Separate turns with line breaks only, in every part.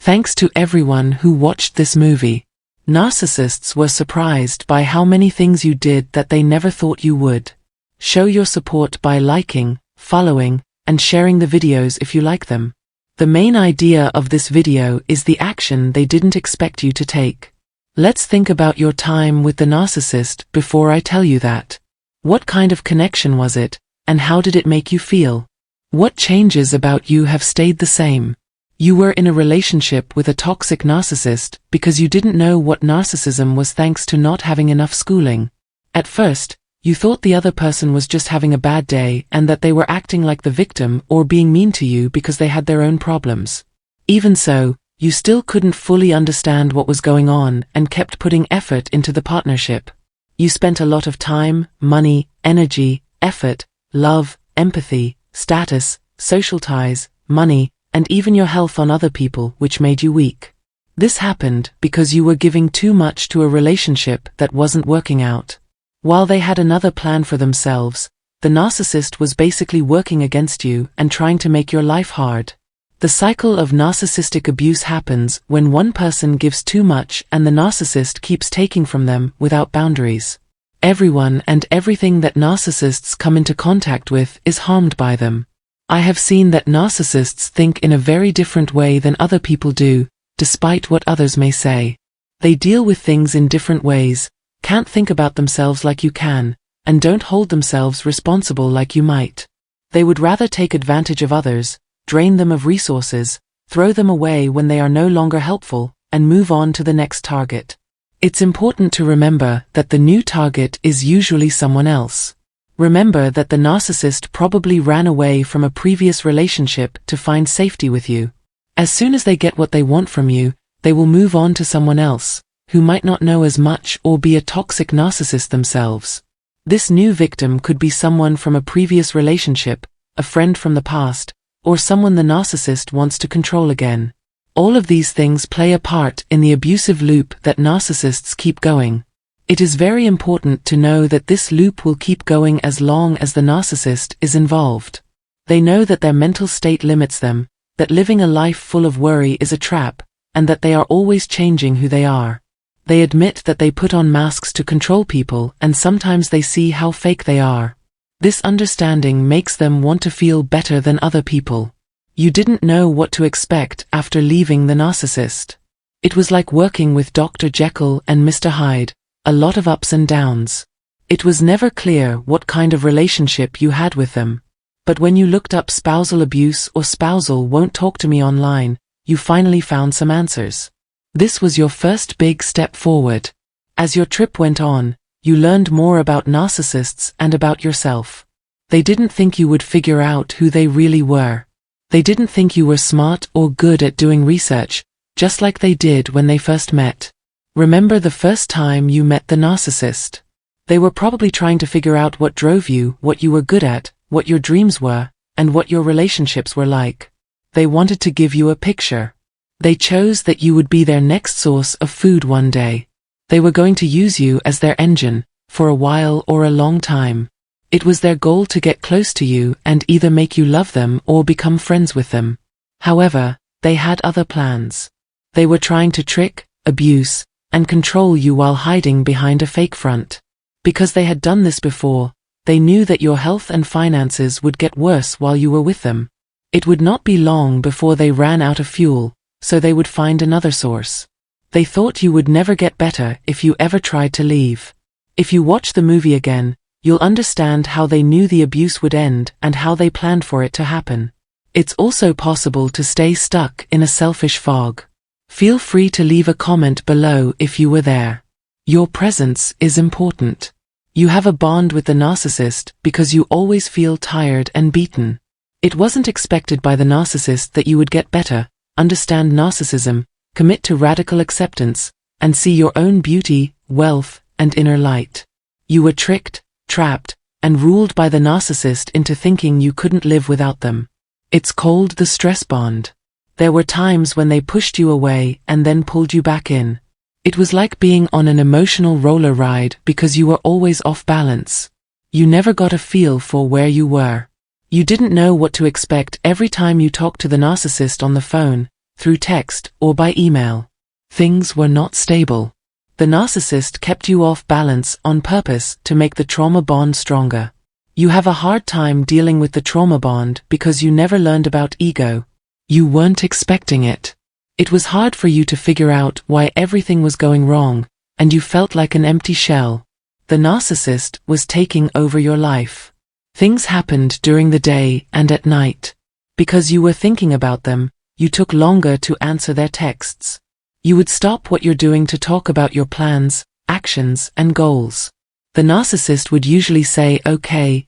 Thanks to everyone who watched this movie. Narcissists were surprised by how many things you did that they never thought you would. Show your support by liking, following, and sharing the videos if you like them. The main idea of this video is the action they didn't expect you to take. Let's think about your time with the narcissist before I tell you that. What kind of connection was it, and how did it make you feel? What changes about you have stayed the same? You were in a relationship with a toxic narcissist because you didn't know what narcissism was thanks to not having enough schooling. At first, you thought the other person was just having a bad day and that they were acting like the victim or being mean to you because they had their own problems. Even so, you still couldn't fully understand what was going on and kept putting effort into the partnership. You spent a lot of time, money, energy, effort, love, empathy, status, social ties, money, and even your health on other people, which made you weak. This happened because you were giving too much to a relationship that wasn't working out. While they had another plan for themselves, the narcissist was basically working against you and trying to make your life hard. The cycle of narcissistic abuse happens when one person gives too much and the narcissist keeps taking from them without boundaries. Everyone and everything that narcissists come into contact with is harmed by them. I have seen that narcissists think in a very different way than other people do, despite what others may say. They deal with things in different ways, can't think about themselves like you can, and don't hold themselves responsible like you might. They would rather take advantage of others, drain them of resources, throw them away when they are no longer helpful, and move on to the next target. It's important to remember that the new target is usually someone else. Remember that the narcissist probably ran away from a previous relationship to find safety with you. As soon as they get what they want from you, they will move on to someone else, who might not know as much or be a toxic narcissist themselves. This new victim could be someone from a previous relationship, a friend from the past, or someone the narcissist wants to control again. All of these things play a part in the abusive loop that narcissists keep going. It is very important to know that this loop will keep going as long as the narcissist is involved. They know that their mental state limits them, that living a life full of worry is a trap, and that they are always changing who they are. They admit that they put on masks to control people, and sometimes they see how fake they are. This understanding makes them want to feel better than other people. You didn't know what to expect after leaving the narcissist. It was like working with Dr. Jekyll and Mr. Hyde. A lot of ups and downs. It was never clear what kind of relationship you had with them. But when you looked up spousal abuse or spousal won't talk to me online, you finally found some answers. This was your first big step forward. As your trip went on, you learned more about narcissists and about yourself. They didn't think you would figure out who they really were. They didn't think you were smart or good at doing research, just like they did when they first met. Remember the first time you met the narcissist. They were probably trying to figure out what drove you, what you were good at, what your dreams were, and what your relationships were like. They wanted to give you a picture. They chose that you would be their next source of food one day. They were going to use you as their engine, for a while or a long time. It was their goal to get close to you and either make you love them or become friends with them. However, they had other plans. They were trying to trick, abuse, and control you while hiding behind a fake front. Because they had done this before, they knew that your health and finances would get worse while you were with them. It would not be long before they ran out of fuel, so they would find another source. They thought you would never get better if you ever tried to leave. If you watch the movie again, you'll understand how they knew the abuse would end and how they planned for it to happen. It's also possible to stay stuck in a selfish fog. Feel free to leave a comment below if you were there. Your presence is important. You have a bond with the narcissist because you always feel tired and beaten. It wasn't expected by the narcissist that you would get better, understand narcissism, commit to radical acceptance, and see your own beauty, wealth, and inner light. You were tricked, trapped, and ruled by the narcissist into thinking you couldn't live without them. It's called the stress bond. There were times when they pushed you away and then pulled you back in. It was like being on an emotional roller ride because you were always off balance. You never got a feel for where you were. You didn't know what to expect every time you talked to the narcissist on the phone, through text or by email. Things were not stable. The narcissist kept you off balance on purpose to make the trauma bond stronger. You have a hard time dealing with the trauma bond because you never learned about ego. You weren't expecting it. It was hard for you to figure out why everything was going wrong, and you felt like an empty shell. The narcissist was taking over your life. Things happened during the day and at night. Because you were thinking about them, you took longer to answer their texts. You would stop what you're doing to talk about your plans, actions, and goals. The narcissist would usually say okay,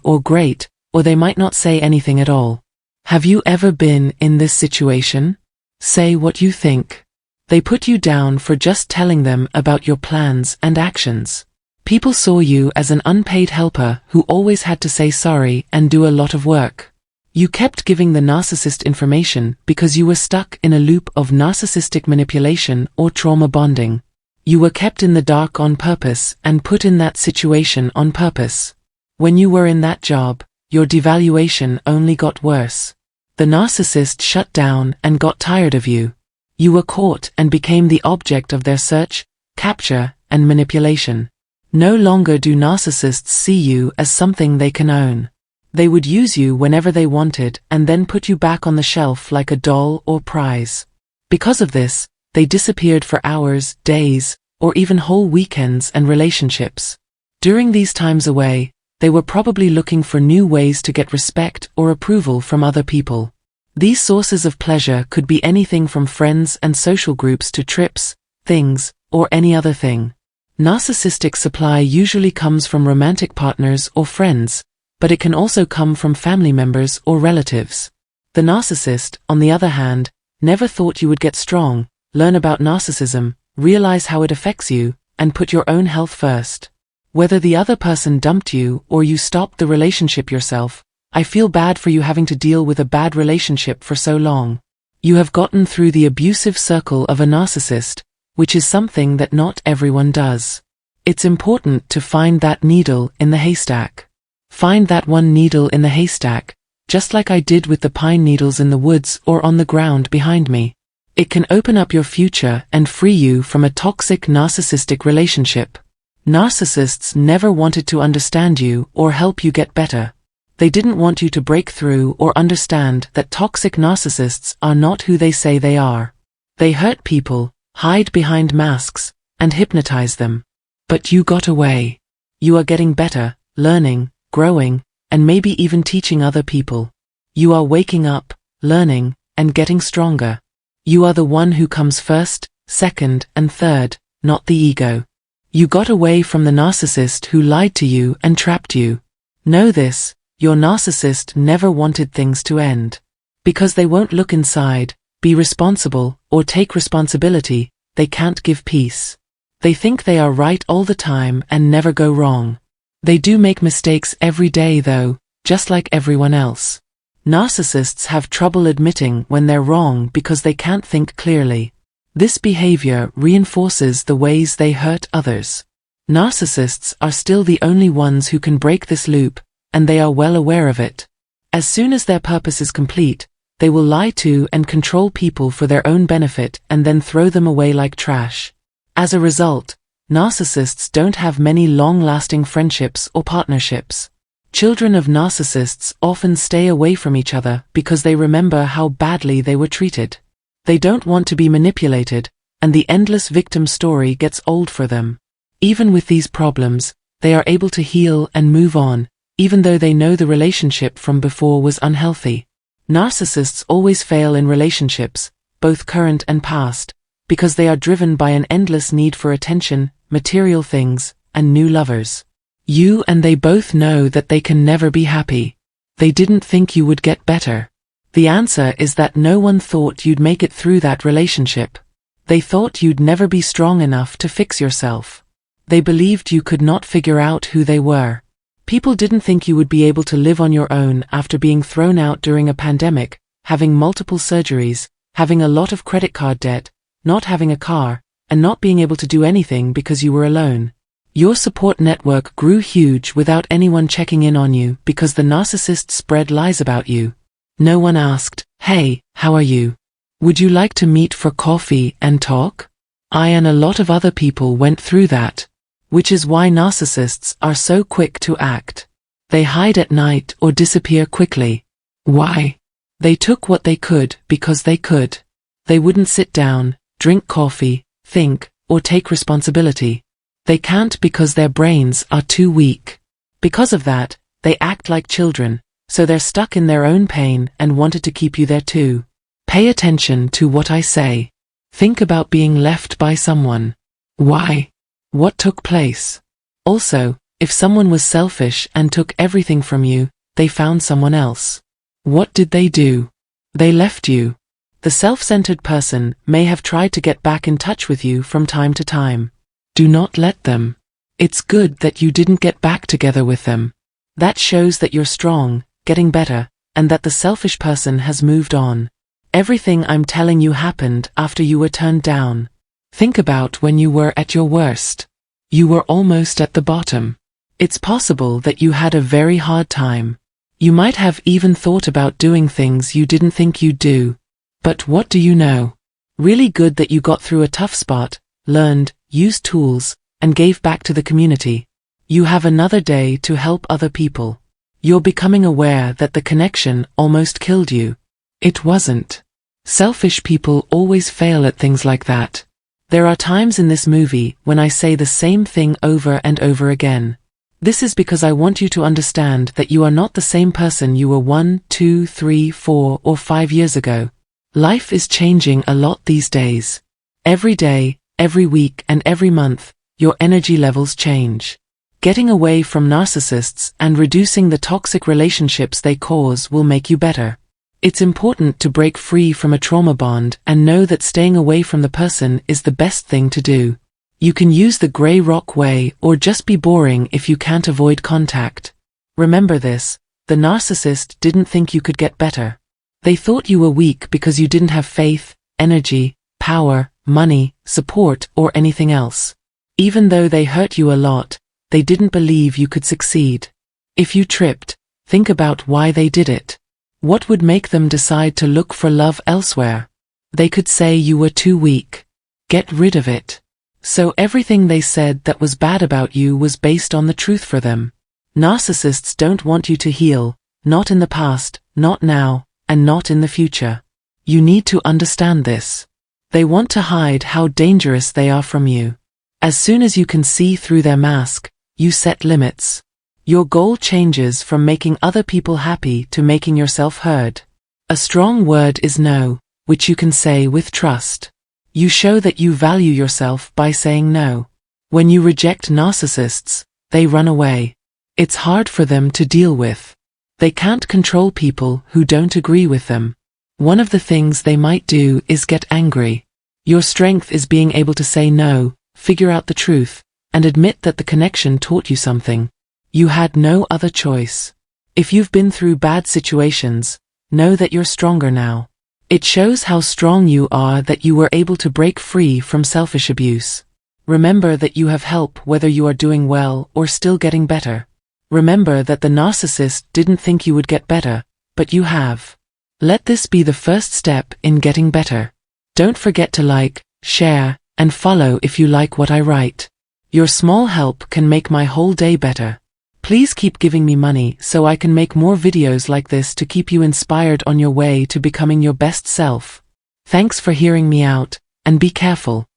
or great, or they might not say anything at all. Have you ever been in this situation? Say what you think. They put you down for just telling them about your plans and actions. People saw you as an unpaid helper who always had to say sorry and do a lot of work. You kept giving the narcissist information because you were stuck in a loop of narcissistic manipulation or trauma bonding. You were kept in the dark on purpose and put in that situation on purpose. When you were in that job, your devaluation only got worse. The narcissist shut down and got tired of you. You were caught and became the object of their search, capture, and manipulation. No longer do narcissists see you as something they can own. They would use you whenever they wanted and then put you back on the shelf like a doll or prize. Because of this, they disappeared for hours, days, or even whole weekends and relationships. During these times away, they were probably looking for new ways to get respect or approval from other people. These sources of pleasure could be anything from friends and social groups to trips, things, or any other thing. Narcissistic supply usually comes from romantic partners or friends, but it can also come from family members or relatives. The narcissist, on the other hand, never thought you would get strong, learn about narcissism, realize how it affects you, and put your own health first. Whether the other person dumped you or you stopped the relationship yourself, I feel bad for you having to deal with a bad relationship for so long. You have gotten through the abusive circle of a narcissist, which is something that not everyone does. It's important to find that needle in the haystack. Find that one needle in the haystack, just like I did with the pine needles in the woods or on the ground behind me. It can open up your future and free you from a toxic narcissistic relationship. Narcissists never wanted to understand you or help you get better. They didn't want you to break through or understand that toxic narcissists are not who they say they are. They hurt people, hide behind masks, and hypnotize them. But you got away. You are getting better, learning, growing, and maybe even teaching other people. You are waking up, learning, and getting stronger. You are the one who comes first, second, and third, not the ego. You got away from the narcissist who lied to you and trapped you. Know this, your narcissist never wanted things to end. Because they won't look inside, be responsible, or take responsibility, they can't give peace. They think they are right all the time and never go wrong. They do make mistakes every day though, just like everyone else. Narcissists have trouble admitting when they're wrong because they can't think clearly. This behavior reinforces the ways they hurt others. Narcissists are still the only ones who can break this loop, and they are well aware of it. As soon as their purpose is complete, they will lie to and control people for their own benefit and then throw them away like trash. As a result, narcissists don't have many long-lasting friendships or partnerships. Children of narcissists often stay away from each other because they remember how badly they were treated. They don't want to be manipulated, and the endless victim story gets old for them. Even with these problems, they are able to heal and move on, even though they know the relationship from before was unhealthy. Narcissists always fail in relationships, both current and past, because they are driven by an endless need for attention, material things, and new lovers. You and they both know that they can never be happy. They didn't think you would get better. The answer is that no one thought you'd make it through that relationship. They thought you'd never be strong enough to fix yourself. They believed you could not figure out who they were. People didn't think you would be able to live on your own after being thrown out during a pandemic, having multiple surgeries, having a lot of credit card debt, not having a car, and not being able to do anything because you were alone. Your support network grew huge without anyone checking in on you because the narcissist spread lies about you. No one asked, "Hey, how are you? Would you like to meet for coffee and talk? I and a lot of other people went through that, which is why narcissists are so quick to act. They hide at night or disappear quickly. Why? They took what they could because they could. They wouldn't sit down, drink coffee, think, or take responsibility. They can't because their brains are too weak. Because of that, they act like children, so they're stuck in their own pain and wanted to keep you there too. Pay attention to what I say. Think about being left by someone. Why? What took place? Also, if someone was selfish and took everything from you, they found someone else. What did they do? They left you. The self-centered person may have tried to get back in touch with you from time to time. Do not let them. It's good that you didn't get back together with them. That shows that you're strong, getting better, and that the selfish person has moved on. Everything I'm telling you happened after you were turned down. Think about when you were at your worst. You were almost at the bottom. It's possible that you had a very hard time. You might have even thought about doing things you didn't think you'd do. But what do you know? Really good that you got through a tough spot, learned, used tools, and gave back to the community. You have another day to help other people. You're becoming aware that the connection almost killed you. It wasn't. Selfish people always fail at things like that. There are times in this movie when I say the same thing over and over again. This is because I want you to understand that you are not the same person you were 1, 2, 3, 4, or 5 years ago. Life is changing a lot these days. Every day, every week, and every month, your energy levels change. Getting away from narcissists and reducing the toxic relationships they cause will make you better. It's important to break free from a trauma bond and know that staying away from the person is the best thing to do. You can use the gray rock way or just be boring if you can't avoid contact. Remember this, the narcissist didn't think you could get better. They thought you were weak because you didn't have faith, energy, power, money, support, or anything else. Even though they hurt you a lot, they didn't believe you could succeed. If you tripped, think about why they did it. What would make them decide to look for love elsewhere? They could say you were too weak. Get rid of it. So everything they said that was bad about you was based on the truth for them. Narcissists don't want you to heal, not in the past, not now, and not in the future. You need to understand this. They want to hide how dangerous they are from you. As soon as you can see through their mask, you set limits. Your goal changes from making other people happy to making yourself heard. A strong word is no, which you can say with trust. You show that you value yourself by saying no. When you reject narcissists, they run away. It's hard for them to deal with. They can't control people who don't agree with them. One of the things they might do is get angry. Your strength is being able to say no, figure out the truth, and admit that the connection taught you something. You had no other choice. If you've been through bad situations, know that you're stronger now. It shows how strong you are that you were able to break free from selfish abuse. Remember that you have help whether you are doing well or still getting better. Remember that the narcissist didn't think you would get better, but you have. Let this be the first step in getting better. Don't forget to like, share, and follow if you like what I write. Your small help can make my whole day better. Please keep giving me money so I can make more videos like this to keep you inspired on your way to becoming your best self. Thanks for hearing me out, and be careful.